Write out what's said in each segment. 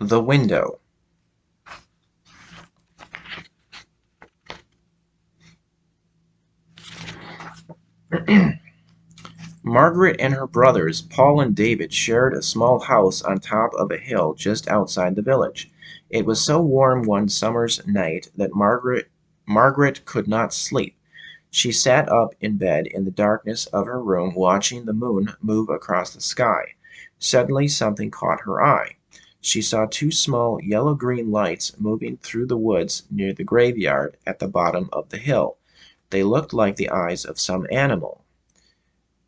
The window. Margaret and her brothers, Paul and David, shared a small house on top of a hill just outside the village. It was so warm one summer's night that Margaret could not sleep. She sat up in bed in the darkness of her room, watching the moon move across the sky. Suddenly something caught her eye. She saw two small yellow-green lights moving through the woods near the graveyard at the bottom of the hill. They looked like the eyes of some animal,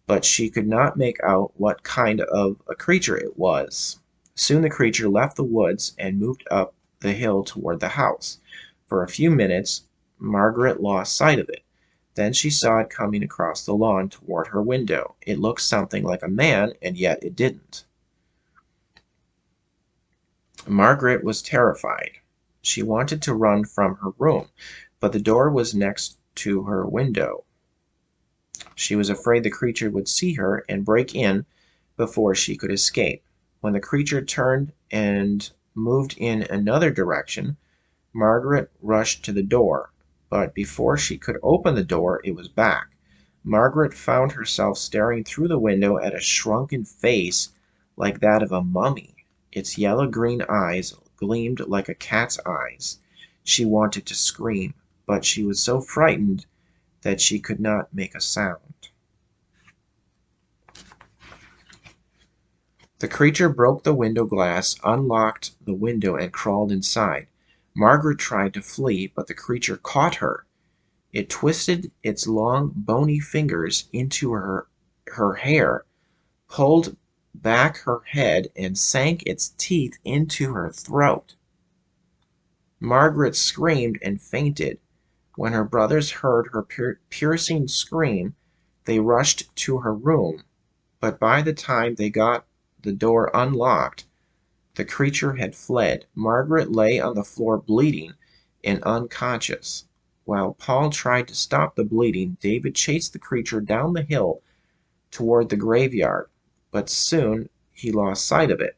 but she could not make out what kind of a creature it was. Soon the creature left the woods and moved up the hill toward the house. For a few minutes Margaret lost sight of it. Then she saw it coming across the lawn toward her window. It looked something like a man, and yet it didn't. Margaret was terrified. She wanted to run from her room, but the door was next to her window. She was afraid the creature would see her and break in before she could escape. When the creature turned and moved in another direction, Margaret rushed to the door, but before she could open the door, it was back. Margaret found herself staring through the window at a shrunken face like that of a mummy. Its yellow-green eyes gleamed like a cat's eyes. She wanted to scream, but she was so frightened that she could not make a sound. The creature broke the window glass, unlocked the window, and crawled inside. Margaret tried to flee, but the creature caught her. It twisted its long, bony fingers into her hair, pulled back her head, and sank its teeth into her throat. Margaret screamed and fainted. When her brothers heard her piercing scream, they rushed to her room, but by the time they got the door unlocked, the creature had fled. Margaret lay on the floor bleeding and unconscious. While Paul tried to stop the bleeding, David chased the creature down the hill toward the graveyard, but soon he lost sight of it.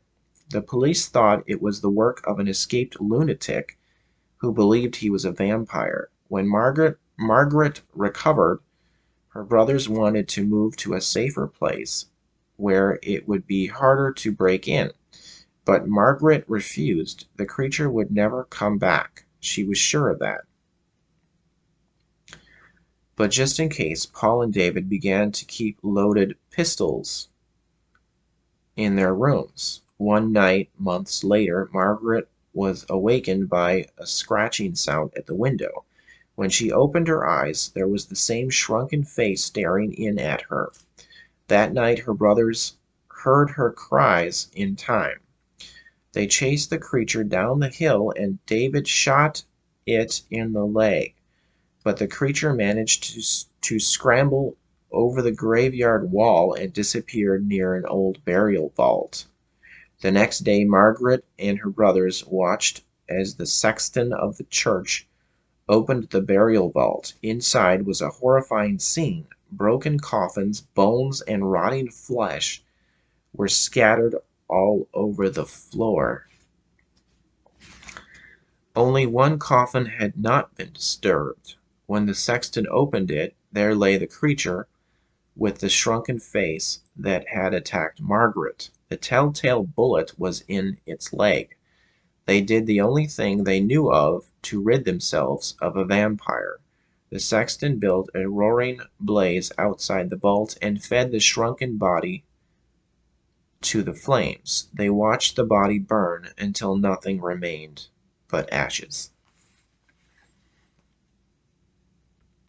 The police thought it was the work of an escaped lunatic who believed he was a vampire. When Margaret recovered, her brothers wanted to move to a safer place where it would be harder to break in. But Margaret refused. The creature would never come back. She was sure of that. But just in case, Paul and David began to keep loaded pistols in their rooms. One night, months later, Margaret was awakened by a scratching sound at the window. When she opened her eyes, there was the same shrunken face staring in at her. That night her brothers heard her cries in time. They chased the creature down the hill, and David shot it in the leg. But the creature managed to scramble over the graveyard wall and disappeared near an old burial vault. The next day Margaret and her brothers watched as the sexton of the church opened the burial vault. Inside was a horrifying scene. Broken coffins, bones, and rotting flesh were scattered all over the floor. Only one coffin had not been disturbed. When the sexton opened it, there lay the creature with the shrunken face that had attacked Margaret. The telltale bullet was in its leg. They did the only thing they knew of to rid themselves of a vampire. The sexton built a roaring blaze outside the vault and fed the shrunken body to the flames. They watched the body burn until nothing remained but ashes.